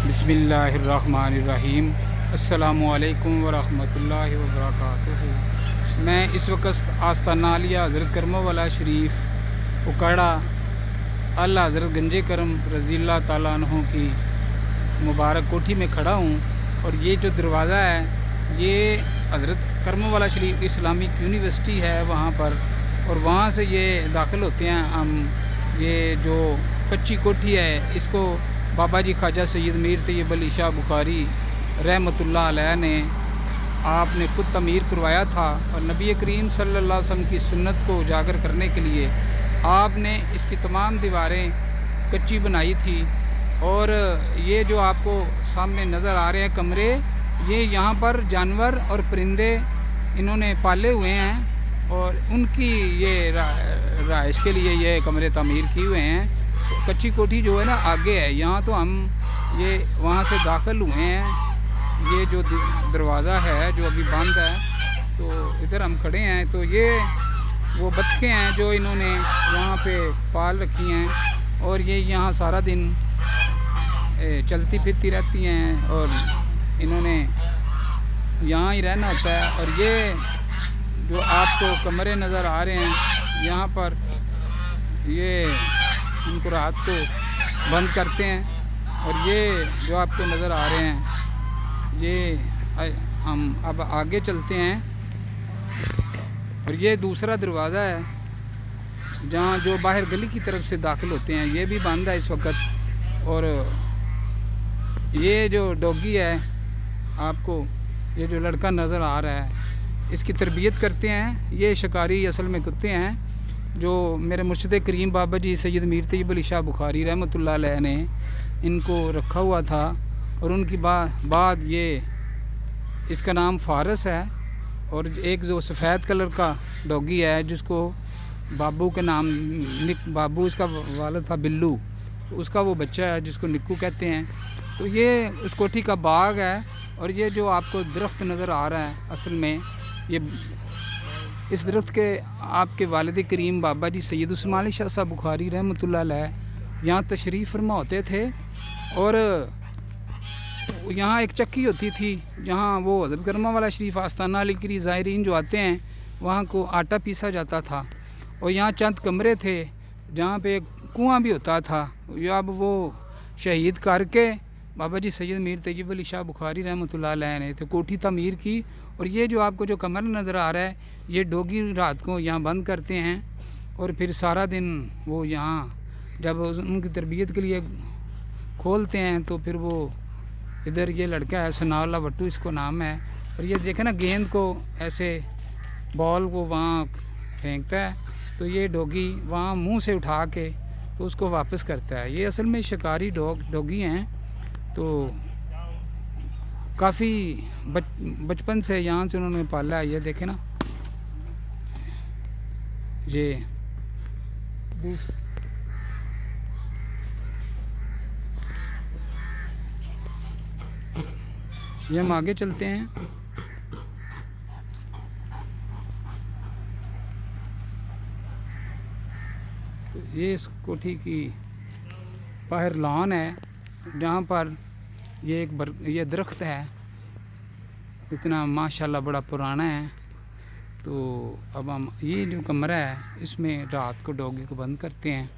बिस्मिल्लाहिर्रहमानिर्रहीम। अस्सलामु अलैकुम वरहमतुल्लाहि वबरकातुहू। मैं इस वक्त आस्ताना आलिया हज़रत करमो वाला शरीफ उकाड़ा अल्लाह हज़रत गंजे करम रज़ी अल्लाह ताला अन्हु की मुबारक कोठी में खड़ा हूँ। और ये जो दरवाज़ा है ये हज़रत करमो वाला शरीफ इस्लामिक यूनिवर्सिटी है वहाँ पर, और वहाँ से ये दाखिल होते हैं हम। ये जो कच्ची कोठी है इसको बाबा जी ख्वाजा सैयद मीर तैयब अली शाह बुखारी रहमतुल्लाह अलैह ने आपने खुद तमीर करवाया था, और नबी करीम सल्लल्लाहु अलैहि वसल्लम की सुन्नत को उजागर करने के लिए आपने इसकी तमाम दीवारें कच्ची बनाई थी। और ये जो आपको सामने नज़र आ रहे हैं कमरे, ये यहाँ पर जानवर और परिंदे इन्होंने पाले हुए हैं, और उनकी ये रहाइश के लिए ये कमरे तामीर किए हुए हैं। कच्ची कोठी जो है ना आगे है, यहाँ तो हम ये वहाँ से दाखिल हुए हैं। ये जो दरवाज़ा है जो अभी बंद है, तो इधर हम खड़े हैं। तो ये वो बतखें हैं जो इन्होंने वहाँ पे पाल रखी हैं, और ये यहाँ सारा दिन चलती फिरती रहती हैं, और इन्होंने यहाँ ही रहना होता है। और ये जो आपको कमरे नज़र आ रहे हैं यहाँ पर, ये इनको रात को बंद करते हैं। और ये जो आपको नज़र आ रहे हैं ये हम अब आगे चलते हैं। और ये दूसरा दरवाज़ा है जहाँ जो बाहर गली की तरफ से दाखिल होते हैं, ये भी बंद है इस वक्त। और ये जो डॉगी है आपको ये जो लड़का नज़र आ रहा है, इसकी तरबियत करते हैं। ये शिकारी असल में कुत्ते हैं जो मेरे मुर्शिद करीम बाबा जी सैयद मीर तैयब अली शाह बुखारी रहमतुल्लाह अलैह ने इनको रखा हुआ था। और उनकी बाद ये इसका नाम फ़ारस है। और एक जो सफ़ेद कलर का डॉगी है जिसको बाबू के नाम बाबू इसका वालिद था बिल्लू, तो उसका वो बच्चा है जिसको निक्कू कहते हैं। तो ये उस कोठी का बाग है। और ये जो आपको दरख्त नज़र आ रहा है असल में ये इस दरख्त के आपके वालिद करीम बाबा जी सैयद उस्मान अली शाह साहब बुखारी रहमतुल्लाह अलैह यहाँ तशरीफ़ फरमा होते थे। और यहाँ एक चक्की होती थी जहाँ वो हज़रत करमा वाला शरीफ आस्ताना अली की ज़ायरीन जो आते हैं वहाँ को आटा पीसा जाता था। और यहाँ चंद कमरे थे जहाँ पे एक कुआँ भी होता था। अब वो शहीद करके बाबा जी सैयद मीर तैयब अली शाह बुखारी रहमतुल्लाह अलैह ने तो कोठी तमीर की। और ये जो आपको जो कमरा नज़र आ रहा है ये डॉगी रात को यहाँ बंद करते हैं, और फिर सारा दिन वो यहाँ जब उनकी तरबियत के लिए खोलते हैं तो फिर वो इधर ये लड़का है सनाउल्लाह भट्टू इसको नाम है। और ये देखें ना गेंद को ऐसे बॉल को वहाँ फेंकता है, तो ये डॉगी वहाँ मुंह से उठा के तो उसको वापस करता है। ये असल में शिकारी डॉगी हैं। तो काफ़ी बचपन से यहाँ से उन्होंने पाला है। ये देखें ना ये हम आगे चलते हैं। तो ये इस कोठी की बाहर लॉन है जहाँ पर ये ये दरख्त है इतना माशाल्लाह बड़ा पुराना है। तो अब हम ये जो कमरा है इसमें रात को डॉगी को बंद करते हैं,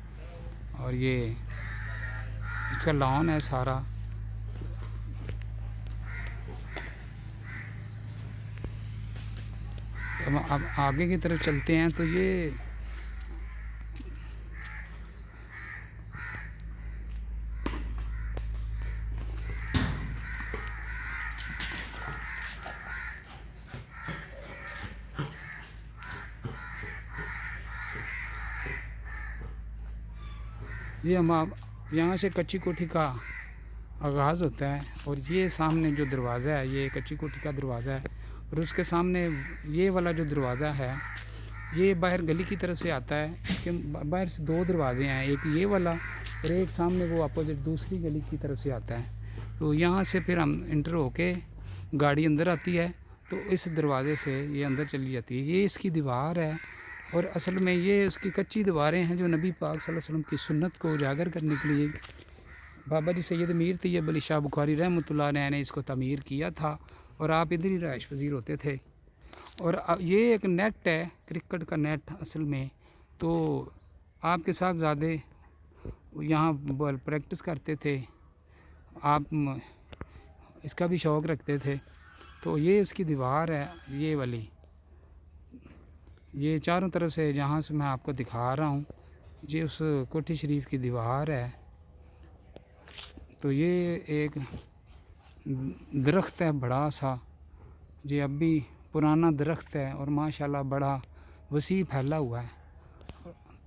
और ये इसका लॉन है सारा। अब आगे की तरफ चलते हैं। तो ये हम आप यहाँ से कच्ची कोठी का आगाज़ होता है। और ये सामने जो दरवाज़ा है ये कच्ची कोठी का दरवाज़ा है, और उसके सामने ये वाला जो दरवाज़ा है ये बाहर गली की तरफ से आता है। इसके बाहर से दो दरवाज़े हैं, एक ये वाला और एक सामने वो अपोजिट दूसरी गली की तरफ से आता है। तो यहाँ से फिर हम इंटर होके गाड़ी अंदर आती है, तो इस दरवाज़े से ये अंदर चली जाती है। ये इसकी दीवार है, और असल में ये उसकी कच्ची दीवारें हैं जो नबी पाक सल्लल्लाहु अलैहि वसल्लम की सुन्नत को उजागर करने के लिए बाबा जी सैयद मीर तैयब अली शाह बुखारी रहमतुल्लाह अलैह ने इसको तमीर किया था और आप इधर ही रहायश पजीर होते थे। और ये एक नेट है, क्रिकेट का नेट असल में। तो आपके साहबजादे यहाँ बॉल प्रैक्टिस करते थे, आप इसका भी शौक़ रखते थे। तो ये उसकी दीवार है, ये वाली, ये चारों तरफ से जहाँ से मैं आपको दिखा रहा हूँ, ये उस कोठी शरीफ की दीवार है। तो ये एक दरख्त है बड़ा सा, ये अब भी पुराना दरख्त है और माशाल्लाह बड़ा वसी फैला हुआ है।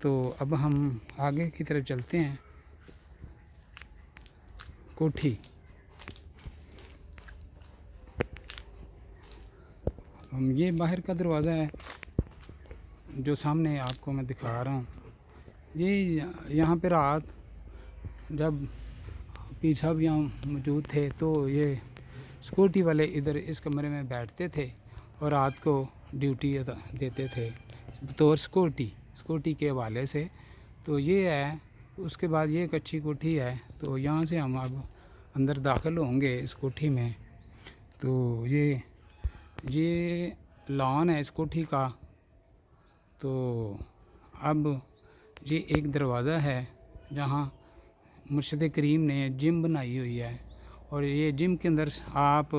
तो अब हम आगे की तरफ चलते हैं। कोठी, हम ये बाहर का दरवाज़ा है जो सामने आपको मैं दिखा रहा हूँ। ये यहाँ पे रात जब पीर साहब यहाँ मौजूद थे तो ये सिक्योरिटी वाले इधर इस कमरे में बैठते थे और रात को ड्यूटी देते थे बतौर सिक्योरिटी के हवाले से। तो ये है, उसके बाद ये एक अच्छी कोठी है। तो यहाँ से हम अब अंदर दाखिल होंगे इस कोठी में। तो ये लॉन है इस कोठी का। तो अब ये एक दरवाज़ा है जहाँ मुर्शिद करीम ने जिम बनाई हुई है और ये जिम के अंदर आप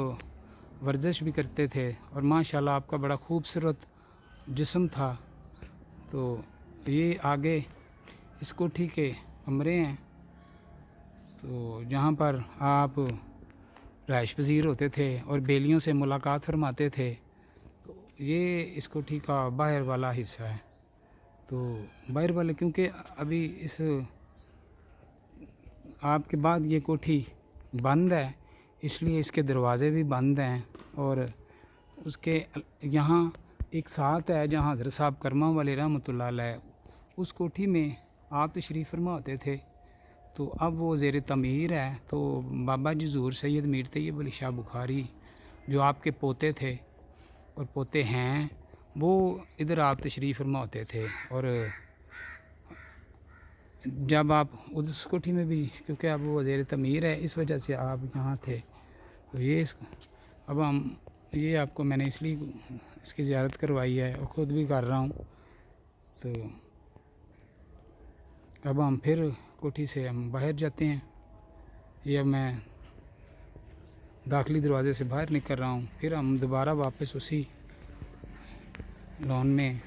वर्जिश भी करते थे और माशाल्लाह आपका बड़ा खूबसूरत जिस्म था। तो ये आगे इस कोठी के कमरे हैं, तो जहाँ पर आप रहायश पजीर होते थे और बेलियों से मुलाकात फरमाते थे। तो ये इस कोठी का बाहर वाला हिस्सा है। तो बाहर वाले, क्योंकि अभी इस आपके बाद ये कोठी बंद है, इसलिए इसके दरवाज़े भी बंद हैं। और उसके यहाँ एक साथ है जहाँ हज़रत साहब करमा वाले रहमतुल्लाह अलैह उस कोठी में आप तशरीफ़ फरमा होते थे। तो अब वो ज़ेर तमीर है। तो बाबा जी ज़हूर सैयद मीर तैयब अली शाह बुखारी जो आपके पोते थे और पोते हैं, वो इधर आप तशरीफ़ फरमा होते थे। और जब आप उस कोठी में भी, क्योंकि अब वो ज़ेर तमीर है, इस वजह से आप यहाँ थे। तो ये अब हम ये आपको मैंने इसलिए इसकी ज़ियारत करवाई है और ख़ुद भी कर रहा हूँ। तो अब हम फिर कोठी से हम बाहर जाते हैं। ये मैं दाखिली दरवाज़े से बाहर निकल रहा हूँ, फिर हम दोबारा वापस उसी लॉन में